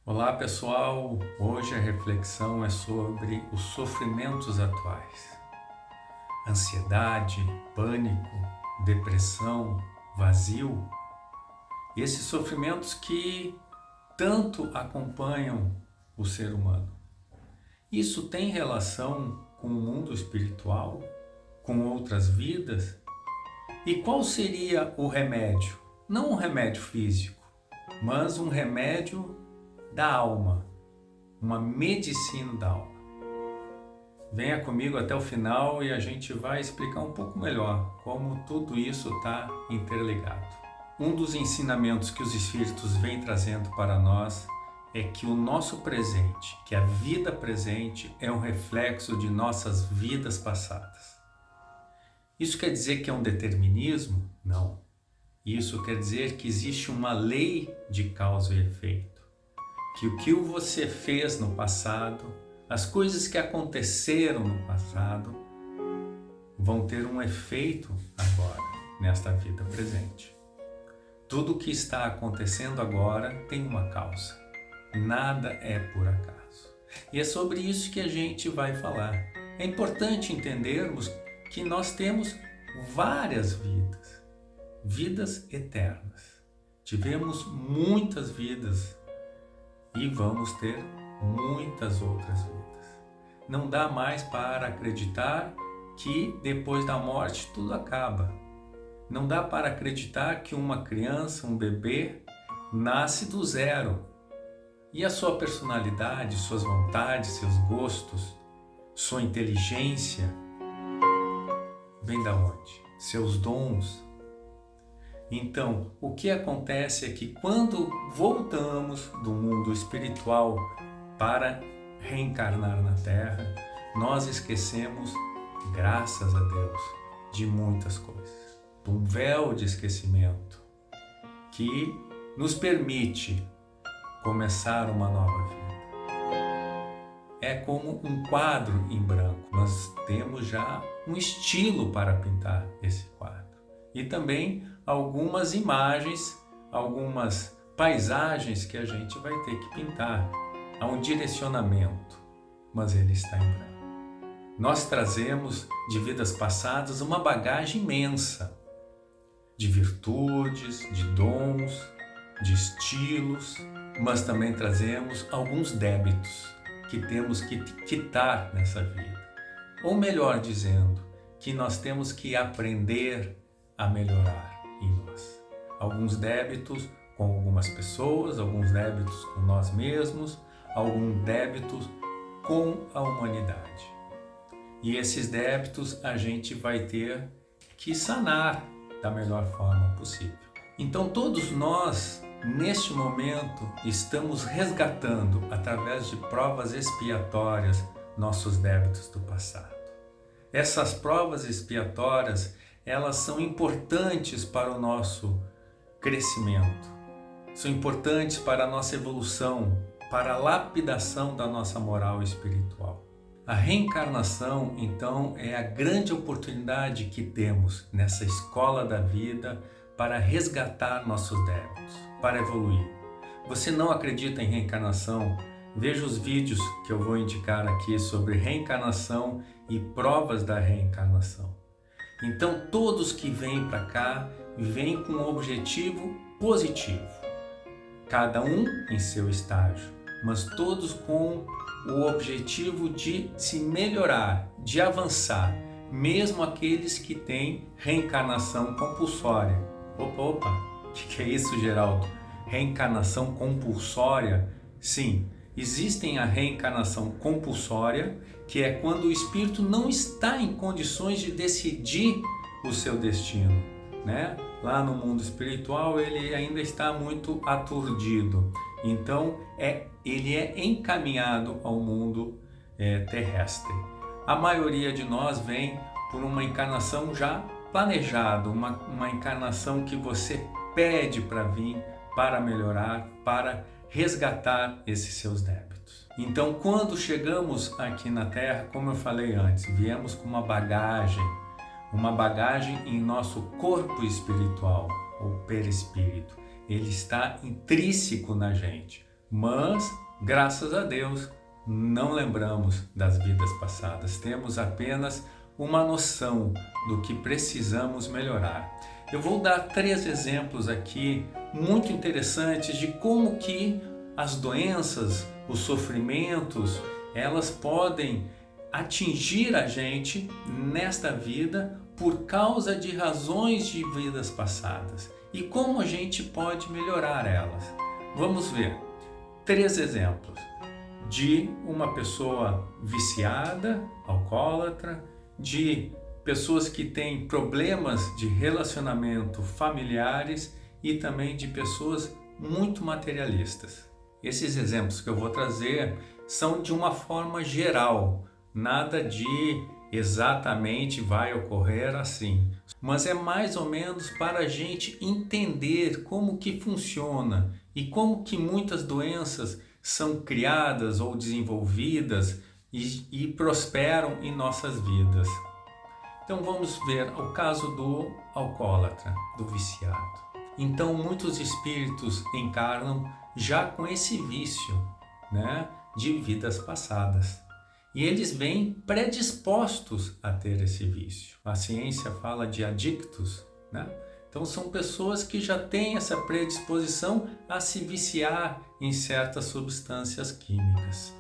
Olá pessoal, hoje a reflexão é sobre os sofrimentos atuais. Ansiedade, pânico, depressão, vazio, esses sofrimentos que tanto acompanham o ser humano. Isso tem relação com o mundo espiritual, com outras vidas? E qual seria o remédio? Não um remédio físico, mas um remédio da alma, uma medicina da alma. Venha comigo até o final e a gente vai explicar um pouco melhor como tudo isso está interligado. Um dos ensinamentos que os Espíritos vêm trazendo para nós é que o nosso presente, que a vida presente é um reflexo de nossas vidas passadas. Isso quer dizer que é um determinismo? Não. Isso quer dizer que existe uma lei de causa e efeito. Que o que você fez no passado, as coisas que aconteceram no passado, vão ter um efeito agora, nesta vida presente. Tudo o que está acontecendo agora tem uma causa. Nada é por acaso. E é sobre isso que a gente vai falar. É importante entendermos que nós temos várias vidas, vidas eternas. Tivemos muitas vidas e vamos ter muitas outras vidas. Não dá mais para acreditar que depois da morte tudo acaba. Não dá para acreditar que uma criança, um bebê, nasce do zero. E a sua personalidade, suas vontades, seus gostos, sua inteligência, vem da onde? Seus dons. Então, o que acontece é que quando voltamos do mundo espiritual para reencarnar na Terra, nós esquecemos, graças a Deus, de muitas coisas. Um véu de esquecimento que nos permite começar uma nova vida. É como um quadro em branco. Nós temos já um estilo para pintar esse quadro. E também algumas imagens, algumas paisagens que a gente vai ter que pintar. Há um direcionamento, mas ele está em branco. Nós trazemos de vidas passadas uma bagagem imensa de virtudes, de dons, de estilos, mas também trazemos alguns débitos que temos que quitar nessa vida. Ou melhor dizendo, que nós temos que aprender a melhorar em nós. Alguns débitos com algumas pessoas, alguns débitos com nós mesmos, alguns débitos com a humanidade. E esses débitos a gente vai ter que sanar da melhor forma possível. Então todos nós, neste momento, estamos resgatando, através de provas expiatórias, nossos débitos do passado. Essas provas expiatórias, elas são importantes para o nosso crescimento, são importantes para a nossa evolução, para a lapidação da nossa moral espiritual. A reencarnação, então, é a grande oportunidade que temos nessa escola da vida para resgatar nossos débitos, para evoluir. Você não acredita em reencarnação? Veja os vídeos que eu vou indicar aqui sobre reencarnação e provas da reencarnação. Então, todos que vêm para cá, vêm com um objetivo positivo. Cada um em seu estágio, mas todos com o objetivo de se melhorar, de avançar, mesmo aqueles que têm reencarnação compulsória. Opa, o que é isso, Geraldo? Reencarnação compulsória? Sim, existem a reencarnação compulsória, que é quando o espírito não está em condições de decidir o seu destino, né? Lá no mundo espiritual ele ainda está muito aturdido, então ele é encaminhado ao mundo terrestre. A maioria de nós vem por uma encarnação já planejada, uma encarnação que você pede para vir, para melhorar, para resgatar esses seus débitos. Então, quando chegamos aqui na Terra, como eu falei antes, viemos com uma bagagem em nosso corpo espiritual, ou perispírito. Ele está intrínseco na gente. Mas, graças a Deus, não lembramos das vidas passadas. Temos apenas uma noção do que precisamos melhorar. Eu vou dar 3 exemplos aqui muito interessantes de como que as doenças, os sofrimentos, elas podem atingir a gente nesta vida por causa de razões de vidas passadas e como a gente pode melhorar elas. Vamos ver 3 exemplos de uma pessoa viciada, alcoólatra, de pessoas que têm problemas de relacionamento familiares e também de pessoas muito materialistas. Esses exemplos que eu vou trazer são de uma forma geral, nada de exatamente vai ocorrer assim, mas é mais ou menos para a gente entender como que funciona e como que muitas doenças são criadas ou desenvolvidas e prosperam em nossas vidas. Então vamos ver o caso do alcoólatra, do viciado. Então muitos espíritos encarnam já com esse vício, de vidas passadas. E eles vêm predispostos a ter esse vício. A ciência fala de adictos, Então são pessoas que já têm essa predisposição a se viciar em certas substâncias químicas.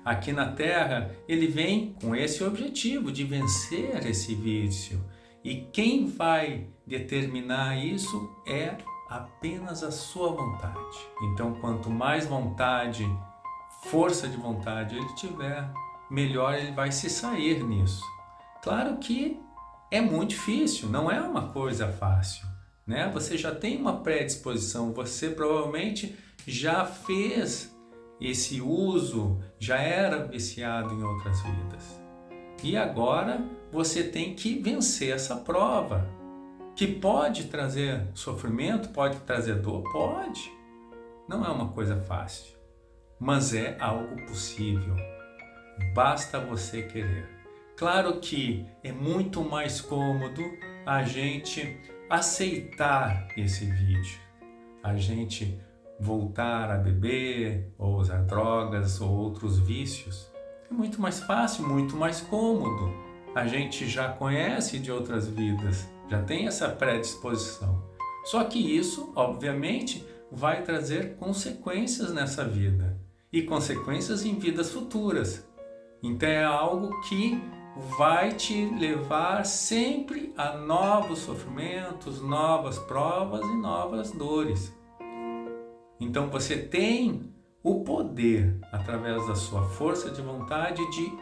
Aqui na Terra, ele vem com esse objetivo de vencer esse vício. E quem vai determinar isso é apenas a sua vontade. Então, quanto mais vontade, força de vontade ele tiver, melhor ele vai se sair nisso. Claro que é muito difícil, não é uma coisa fácil, Você já tem uma predisposição, você provavelmente já fez esse uso, já era viciado em outras vidas. E agora você tem que vencer essa prova, que pode trazer sofrimento, pode trazer dor, pode. Não é uma coisa fácil, mas é algo possível. Basta você querer. Claro que é muito mais cômodo a gente aceitar esse vídeo, a gente voltar a beber ou usar drogas ou outros vícios. É muito mais fácil, muito mais cômodo. A gente já conhece de outras vidas, já tem essa predisposição. Só que isso, obviamente, vai trazer consequências nessa vida e consequências em vidas futuras. Então é algo que vai te levar sempre a novos sofrimentos, novas provas e novas dores. Então você tem o poder, através da sua força de vontade, de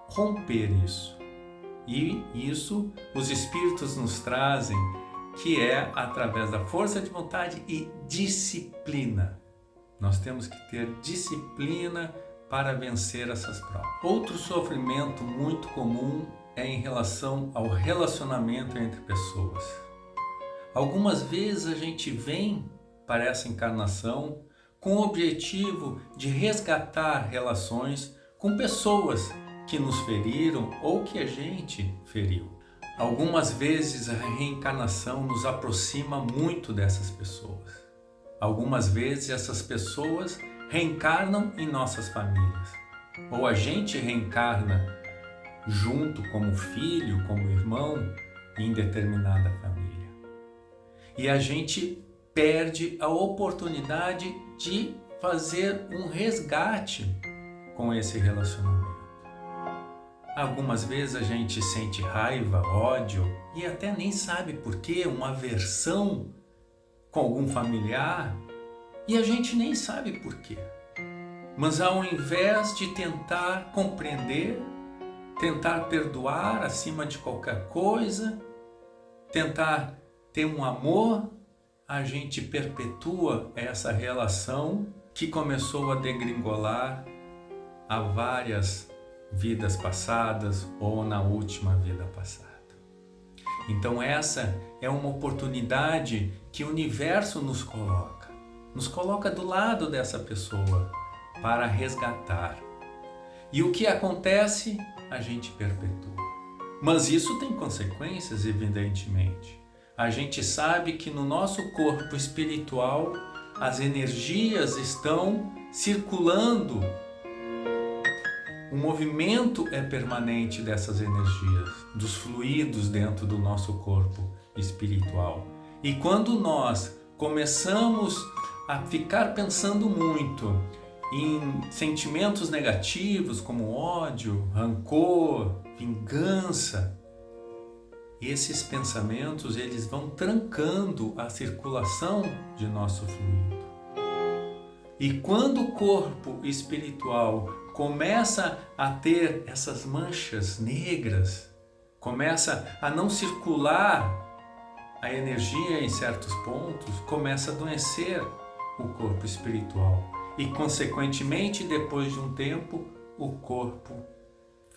romper isso. E isso os Espíritos nos trazem, que é através da força de vontade e disciplina. Nós temos que ter disciplina para vencer essas provas. Outro sofrimento muito comum é em relação ao relacionamento entre pessoas. Algumas vezes a gente vem para essa encarnação com o objetivo de resgatar relações com pessoas que nos feriram ou que a gente feriu. Algumas vezes a reencarnação nos aproxima muito dessas pessoas. Algumas vezes essas pessoas reencarnam em nossas famílias. Ou a gente reencarna junto como filho, como irmão, em determinada família. E a gente perde a oportunidade de fazer um resgate com esse relacionamento. Algumas vezes a gente sente raiva, ódio e até nem sabe por quê, uma aversão com algum familiar e a gente nem sabe por quê. Mas ao invés de tentar compreender, tentar perdoar acima de qualquer coisa, tentar ter um amor, a gente perpetua essa relação que começou a degringolar há várias vidas passadas ou na última vida passada. Então essa é uma oportunidade que o universo nos coloca do lado dessa pessoa para resgatar. E o que acontece? A gente perpetua. Mas isso tem consequências, evidentemente. A gente sabe que no nosso corpo espiritual as energias estão circulando. O movimento é permanente dessas energias, dos fluidos dentro do nosso corpo espiritual. E quando nós começamos a ficar pensando muito em sentimentos negativos como ódio, rancor, vingança, esses pensamentos eles vão trancando a circulação de nosso fluido. E quando o corpo espiritual começa a ter essas manchas negras, começa a não circular a energia em certos pontos, começa a adoecer o corpo espiritual e, consequentemente, depois de um tempo, o corpo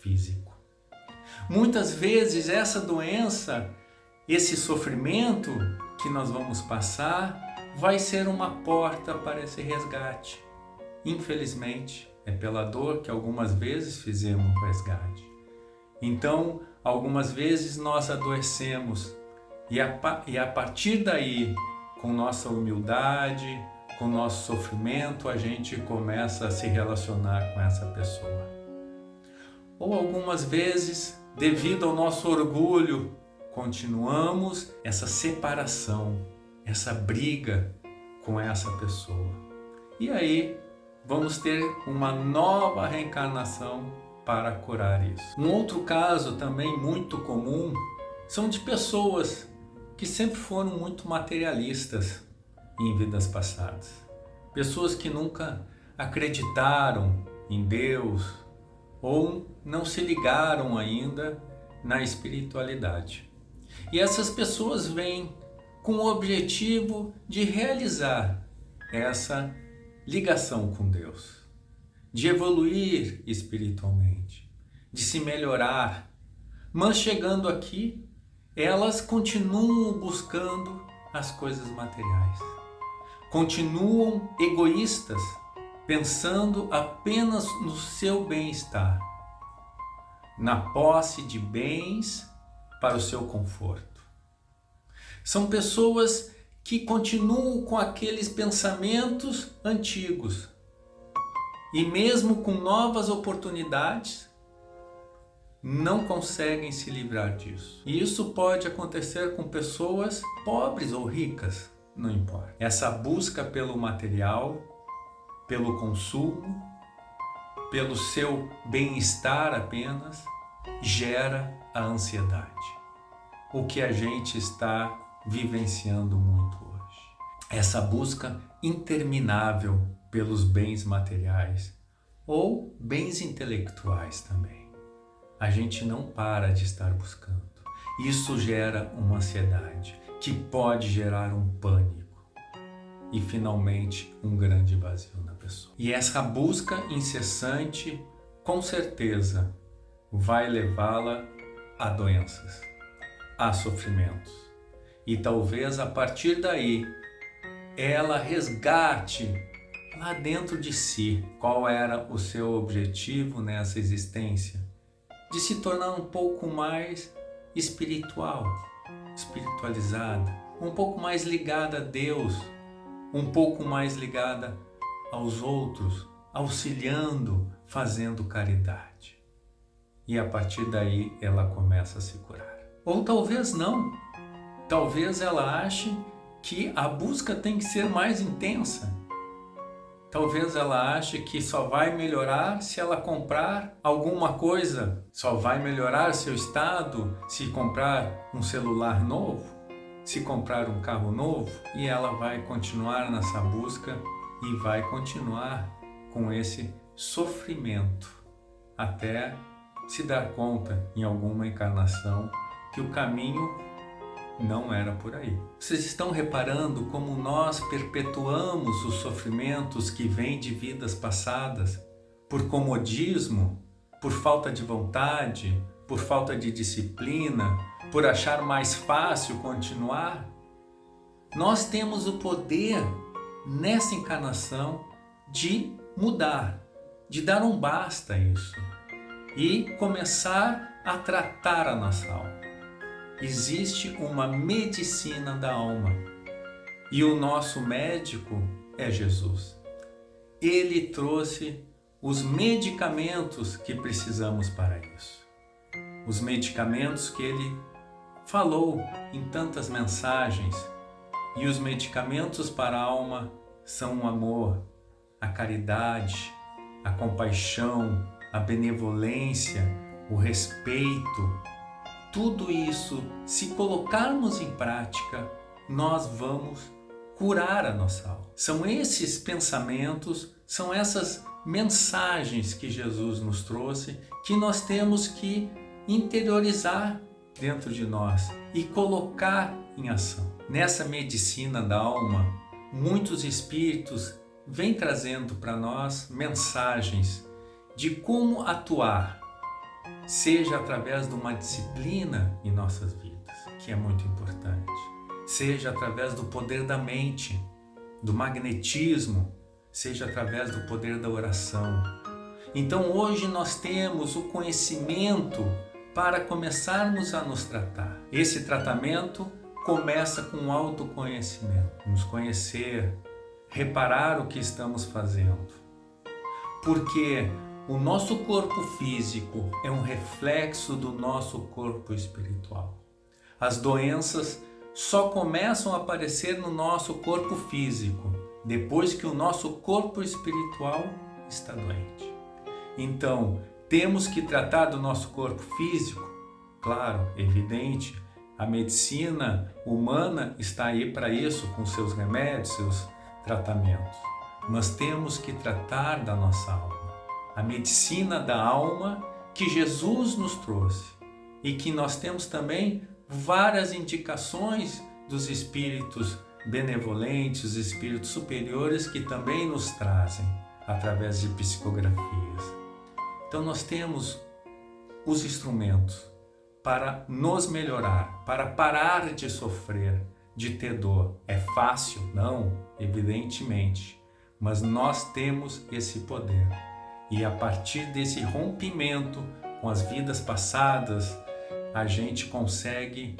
físico. Muitas vezes essa doença, esse sofrimento que nós vamos passar, vai ser uma porta para esse resgate. Infelizmente, é pela dor que algumas vezes fizemos o resgate. Então, algumas vezes nós adoecemos e a partir daí, com nossa humildade, com nosso sofrimento, a gente começa a se relacionar com essa pessoa. Ou algumas vezes, devido ao nosso orgulho, continuamos essa separação, essa briga com essa pessoa. E aí, vamos ter uma nova reencarnação para curar isso. Um outro caso também muito comum são de pessoas que sempre foram muito materialistas em vidas passadas. Pessoas que nunca acreditaram em Deus ou não se ligaram ainda na espiritualidade. E essas pessoas vêm com o objetivo de realizar essa ligação com Deus, de evoluir espiritualmente, de se melhorar, mas chegando aqui, elas continuam buscando as coisas materiais, continuam egoístas, pensando apenas no seu bem-estar, na posse de bens para o seu conforto. São pessoas que continuam com aqueles pensamentos antigos e mesmo com novas oportunidades, não conseguem se livrar disso. E isso pode acontecer com pessoas pobres ou ricas, não importa. Essa busca pelo material, pelo consumo, pelo seu bem-estar apenas, gera a ansiedade. O que a gente está vivenciando muito hoje. Essa busca interminável pelos bens materiais ou bens intelectuais também. A gente não para de estar buscando. Isso gera uma ansiedade que pode gerar um pânico e finalmente um grande vazio na pessoa. E essa busca incessante, com certeza, vai levá-la a doenças, a sofrimentos. E talvez a partir daí ela resgate lá dentro de si qual era o seu objetivo nessa existência, de se tornar um pouco mais espiritual, espiritualizada, um pouco mais ligada a Deus, um pouco mais ligada aos outros, auxiliando, fazendo caridade. E a partir daí ela começa a se curar. Ou talvez não, talvez ela ache que a busca tem que ser mais intensa. Talvez ela ache que só vai melhorar se ela comprar alguma coisa, só vai melhorar seu estado se comprar um celular novo, se comprar um carro novo, e ela vai continuar nessa busca e vai continuar com esse sofrimento até se dar conta em alguma encarnação que o caminho não era por aí. Vocês estão reparando como nós perpetuamos os sofrimentos que vêm de vidas passadas por comodismo, por falta de vontade, por falta de disciplina, por achar mais fácil continuar? Nós temos o poder nessa encarnação de mudar, de dar um basta a isso e começar a tratar a nossa alma. Existe uma medicina da alma e o nosso médico é Jesus. Ele trouxe os medicamentos que precisamos para isso. Os medicamentos que ele falou em tantas mensagens. E os medicamentos para a alma são o amor, a caridade, a compaixão, a benevolência, o respeito. Tudo isso, se colocarmos em prática, nós vamos curar a nossa alma. São esses pensamentos, são essas mensagens que Jesus nos trouxe, que nós temos que interiorizar dentro de nós e colocar em ação. Nessa medicina da alma, muitos espíritos vêm trazendo para nós mensagens de como atuar, seja através de uma disciplina em nossas vidas, que é muito importante, seja através do poder da mente, do magnetismo, seja através do poder da oração. Então hoje nós temos o conhecimento para começarmos a nos tratar. Esse tratamento começa com o autoconhecimento, nos conhecer, reparar o que estamos fazendo. Porque o nosso corpo físico é um reflexo do nosso corpo espiritual. As doenças só começam a aparecer no nosso corpo físico, depois que o nosso corpo espiritual está doente. Então, temos que tratar do nosso corpo físico? Claro, evidente, a medicina humana está aí para isso, com seus remédios, seus tratamentos. Mas temos que tratar da nossa alma. A medicina da alma que Jesus nos trouxe e que nós temos também várias indicações dos espíritos benevolentes, os espíritos superiores que também nos trazem através de psicografias. Então nós temos os instrumentos para nos melhorar, para parar de sofrer, de ter dor. É fácil? Não, evidentemente, mas nós temos esse poder. E a partir desse rompimento com as vidas passadas, a gente consegue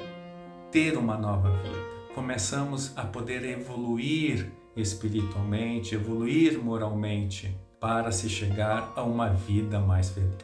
ter uma nova vida. Começamos a poder evoluir espiritualmente, evoluir moralmente, para se chegar a uma vida mais feliz.